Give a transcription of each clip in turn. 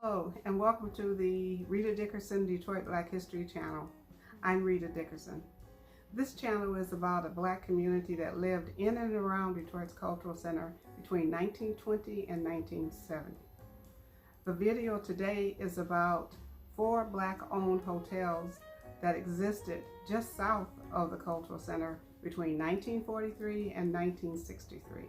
Hello, and welcome to the Rita Dickerson Detroit Black History Channel. I'm Rita Dickerson. This channel is about a Black community that lived in and around Detroit's Cultural Center between 1920 and 1970. The video today is about 4 Black-owned hotels that existed just south of the Cultural Center between 1943 and 1963.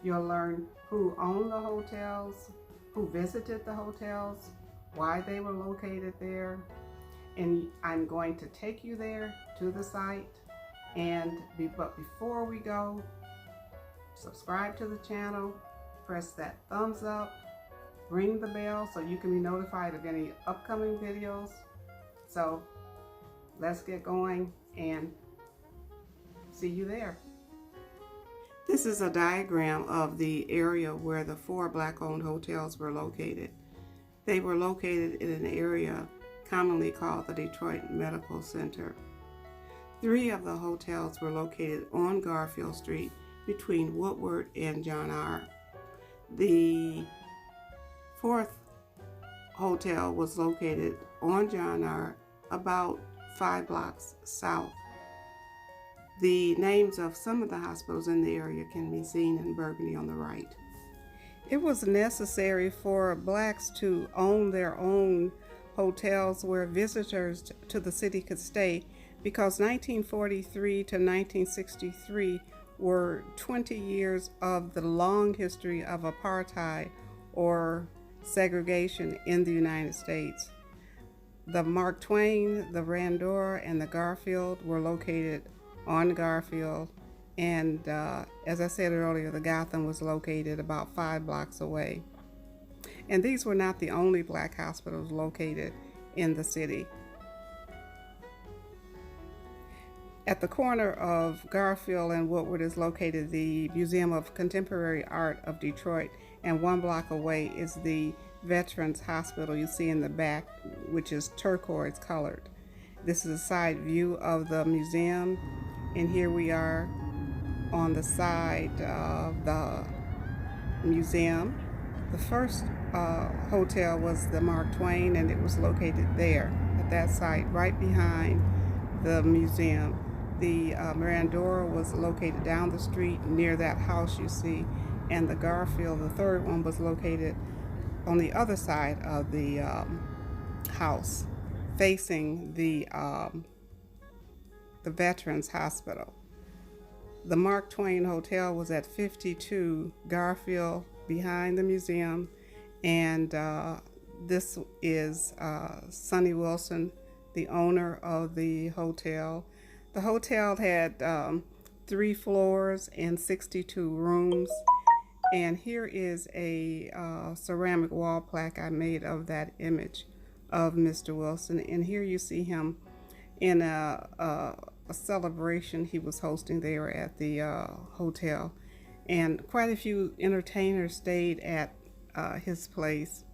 You'll learn who owned the hotels, who visited the hotels, why they were located there, and I'm going to take you there to the site. But before we go, subscribe to the channel, press that thumbs up, ring the bell so you can be notified of any upcoming videos. So let's get going and see you there. This is a diagram of the area where the 4 Black-owned hotels were located. They were located in an area commonly called the Detroit Medical Center. 3 of the hotels were located on Garfield Street between Woodward and John R. The 4th hotel was located on John R. about 5 blocks south. The names of some of the hospitals in the area can be seen in burgundy on the right. It was necessary for Blacks to own their own hotels where visitors to the city could stay because 1943 to 1963 were 20 years of the long history of apartheid or segregation in the United States. The Mark Twain, the Randora, and the Garfield were located on Garfield, and as I said earlier, the Gotham was located about 5 blocks away. And these were not the only Black hospitals located in the city. At the corner of Garfield and Woodward is located the Museum of Contemporary Art of Detroit, and 1 block away is the Veterans Hospital you see in the back, which is turquoise colored. This is a side view of the museum, and here we are on the side of the museum. The first hotel was the Mark Twain, and it was located there at that site right behind the museum. The Randora was located down the street near that house you see, and the Garfield, the 3rd one, was located on the other side of the house, facing the Veterans Hospital. The Mark Twain Hotel was at 52 Garfield behind the museum, and this is Sunnie Wilson, the owner of the hotel. The hotel had 3 floors and 62 rooms, and here is a ceramic wall plaque I made of that image of Mr. Wilson, and here you see him in a celebration he was hosting there at the hotel, and quite a few entertainers stayed at his place.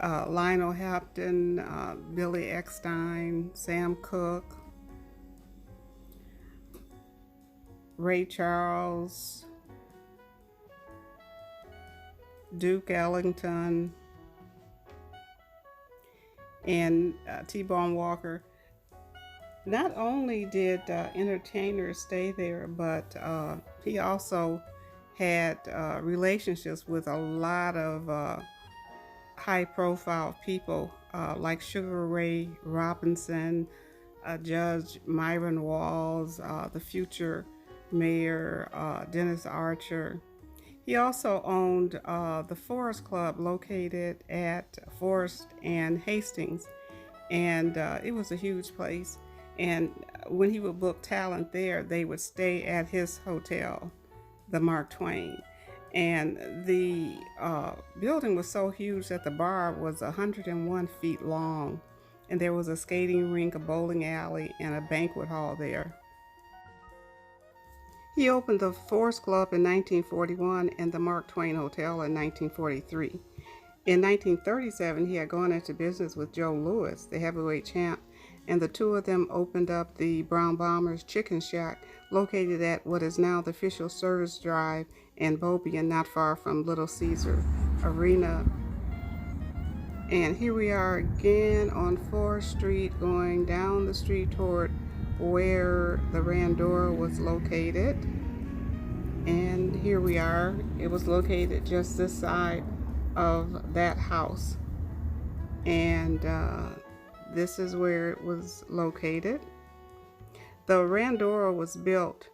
Lionel Hampton, Billy Eckstine, Sam Cooke, Ray Charles, Duke Ellington, and T-Bone Walker. Not only did entertainers stay there, but he also had relationships with a lot of high-profile people like Sugar Ray Robinson, Judge Myron Walls, the future mayor Dennis Archer. He also owned the Forest Club located at Forest and Hastings, and it was a huge place. And when he would book talent there, they would stay at his hotel, the Mark Twain. And the building was so huge that the bar was 101 feet long, and there was a skating rink, a bowling alley, and a banquet hall there. He opened the Forest Club in 1941 and the Mark Twain Hotel in 1943. In 1937, he had gone into business with Joe Louis, the heavyweight champ, and the 2 of them opened up the Brown Bombers Chicken Shack, located at what is now the Official Service Drive in Beaubien, not far from Little Caesar Arena. And here we are again on 4th Street, going down the street toward where the Randora was located. And here we are. It was located just this side of that house. And this is where it was located. The Randora was built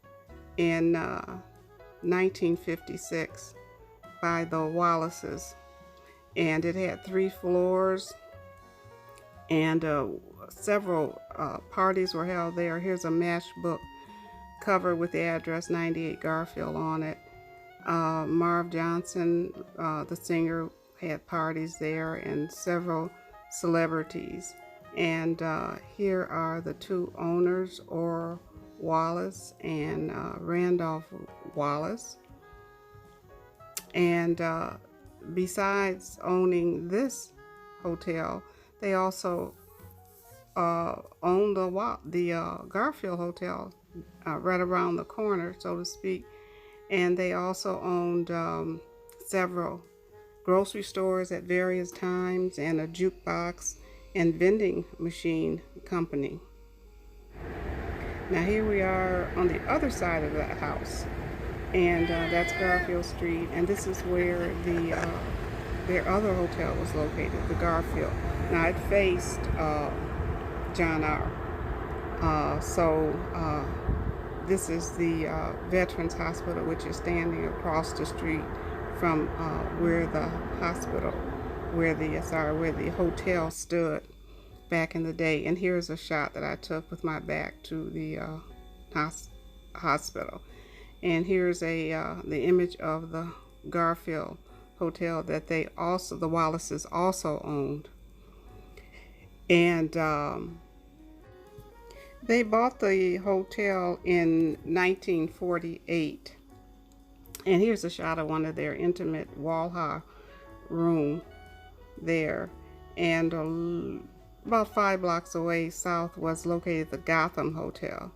in 1956 by the Wallaces. And it had 3 floors, and several parties were held there. Here's a matchbook cover with the address 98 Garfield on it. Marv Johnson, the singer, had parties there, and several celebrities. And here are the 2 owners, or Wallace and Randolph Wallace. And besides owning this hotel, they also owned the Garfield Hotel right around the corner, so to speak. And they also owned several grocery stores at various times, and a jukebox and vending machine company. Now here we are on the other side of that house, and that's Garfield Street, and this is where their other hotel was located, the Garfield. Now it faced John R. This is the Veterans Hospital, which is standing across the street from where the hotel stood back in the day. And here's a shot that I took with my back to the hospital. And here's the image of the Garfield Hotel that the Wallaces also owned. And they bought the hotel in 1948. And here's a shot of one of their intimate Walha room there. And about 5 blocks away south was located the Gotham Hotel.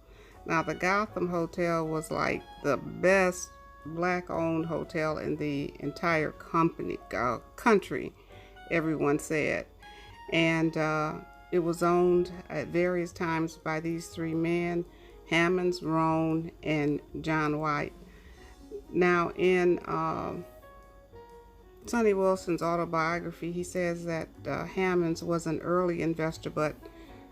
Now the Gotham Hotel was like the best black-owned hotel in the entire country, everyone said. And it was owned at various times by these 3 men, Hammonds, Roan, and John White. Now in Sunnie Wilson's autobiography, he says that Hammonds was an early investor but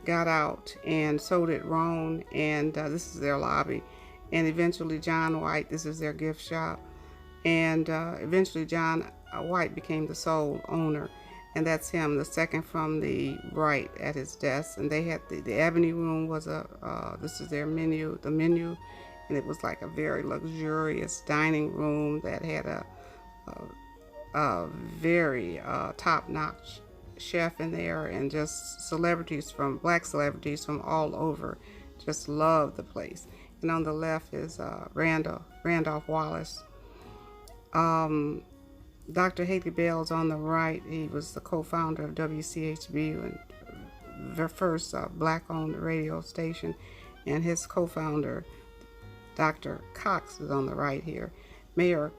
got out, and so did Roan, and this is their lobby. And eventually John White, this is their gift shop. And eventually John White became the sole owner. And that's him, the second from the right at his desk. And they had the Ebony Room was this is their menu, and it was like a very luxurious dining room that had a very top-notch chef in there, and just black celebrities from all over just loved the place. And on the left is Randolph Wallace. Dr. Haley Bell's on the right. He was the co-founder of WCHB, and the first black-owned radio station. And his co-founder, Dr. Cox, is on the right here. Mayor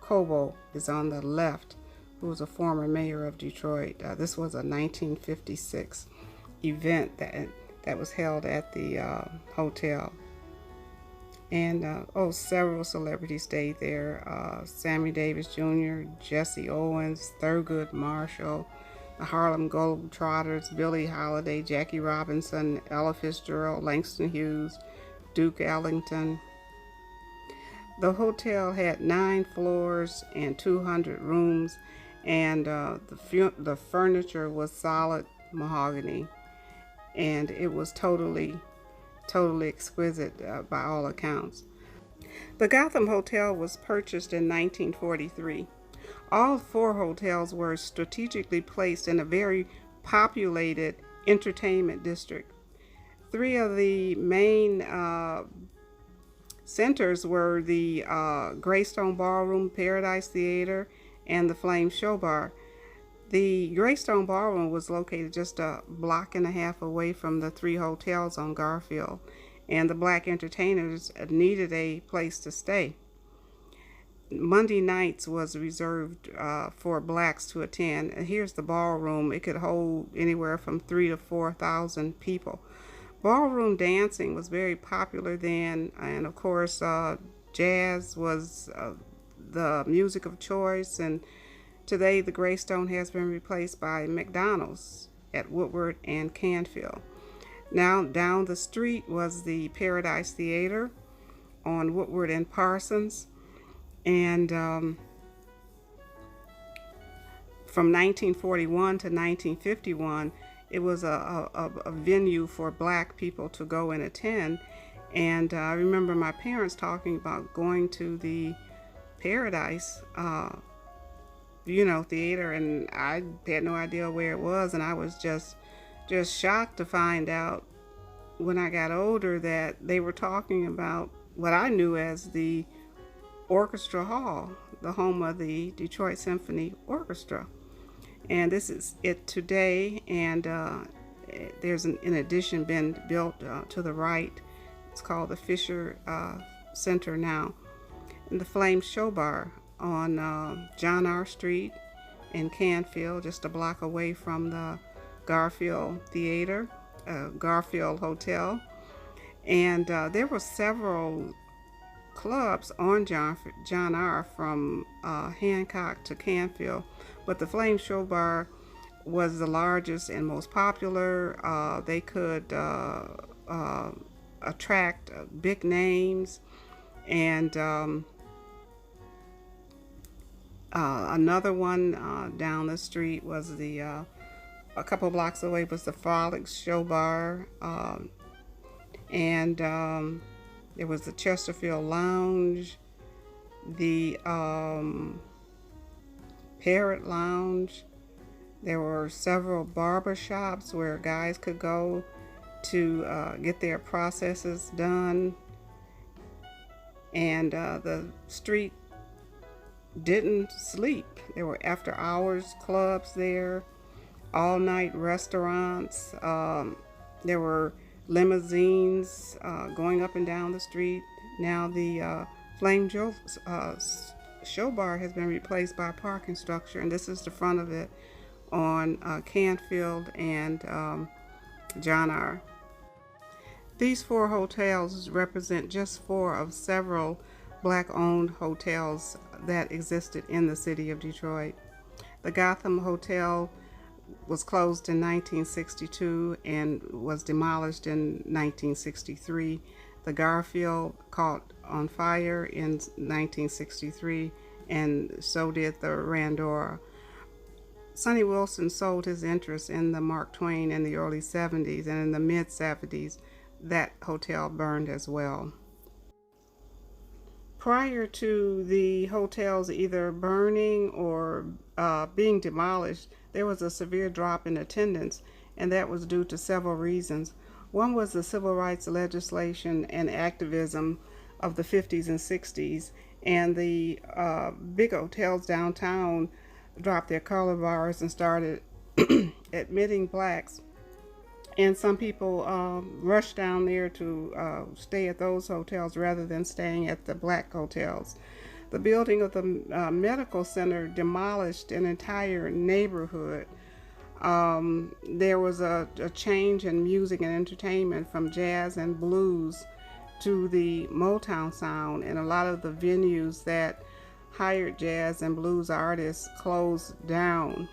Cobo is on the left, who was a former mayor of Detroit. This was a 1956 event that was held at the hotel. And several celebrities stayed there. Sammy Davis Jr., Jesse Owens, Thurgood Marshall, the Harlem Globetrotters, Billie Holiday, Jackie Robinson, Ella Fitzgerald, Langston Hughes, Duke Ellington. The hotel had 9 floors and 200 rooms, and the furniture was solid mahogany, and it was totally exquisite by all accounts. The Gotham Hotel was purchased in 1943. All 4 hotels were strategically placed in a very populated entertainment district. 3 of the main centers were the Greystone Ballroom, Paradise Theater, and the Flame Show Bar. The Greystone Ballroom was located just a block and a half away from the 3 hotels on Garfield, and the black entertainers needed a place to stay. Monday nights was reserved for blacks to attend. And here's the ballroom. It could hold anywhere from 3,000 to 4,000 people. Ballroom dancing was very popular then, and of course, jazz was the music of choice. And today, the Greystone has been replaced by McDonald's at Woodward and Canfield. Now, down the street was the Paradise Theater on Woodward and Parsons. And from 1941 to 1951, it was a venue for black people to go and attend. And I remember my parents talking about going to the Paradise, theater, and I had no idea where it was. And I was just shocked to find out when I got older that they were talking about what I knew as the Orchestra Hall, the home of the Detroit Symphony Orchestra. And this is it today, and there's an addition been built to the right. It's called the Fisher Center now. And the Flame Show Bar on John R. Street in Canfield, just a block away from the Garfield Theater, Garfield Hotel. And there were several clubs on John R. from Hancock to Canfield, but the Flame Show Bar was the largest and most popular. They could attract big names, and another one down the street was a couple blocks away was the Frolic Show Bar, and there was the Chesterfield Lounge, the Parrot Lounge. There were several barber shops where guys could go to get their processes done. And the street didn't sleep. There were after hours clubs there, all night restaurants. There were limousines going up and down the street. Now the Flame Show Bar has been replaced by a parking structure, and this is the front of it on Canfield and John R. These 4 hotels represent just 4 of several black-owned hotels that existed in the city of Detroit. The Gotham Hotel was closed in 1962 and was demolished in 1963. The Garfield caught on fire in 1963, and so did the Randora. Sunnie Wilson sold his interest in the Mark Twain in the early 70s, and in the mid-70s, that hotel burned as well. Prior to the hotels either burning or being demolished, there was a severe drop in attendance, and that was due to several reasons. One was the civil rights legislation and activism of the 50s and 60s, and the big hotels downtown dropped their color bars and started admitting blacks. And some people rushed down there to stay at those hotels rather than staying at the black hotels. The building of the medical center demolished an entire neighborhood. There was a change in music and entertainment from jazz and blues to the Motown sound, and a lot of the venues that hired jazz and blues artists closed down.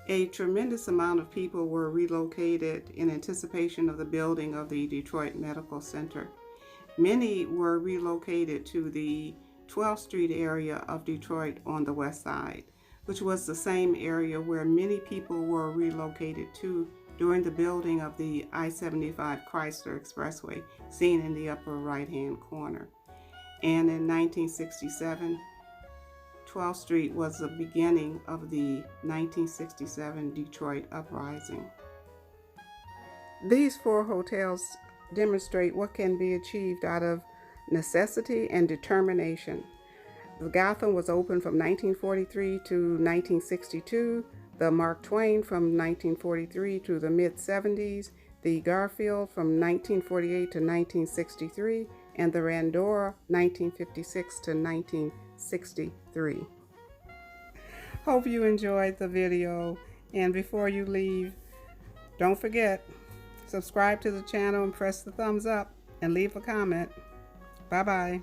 A tremendous amount of people were relocated in anticipation of the building of the Detroit Medical Center. Many were relocated to the 12th Street area of Detroit on the west side, which was the same area where many people were relocated to during the building of the I-75 Chrysler Expressway, seen in the upper right-hand corner. And in 1967, 12th Street was the beginning of the 1967 Detroit Uprising. These 4 hotels demonstrate what can be achieved out of necessity and determination. The Gotham was open from 1943 to 1962, the Mark Twain from 1943 to the mid-70s, the Garfield from 1948 to 1963, and the Randora 1956 to 1963. Hope you enjoyed the video, and before you leave, don't forget, subscribe to the channel and press the thumbs up and leave a comment. Bye-bye.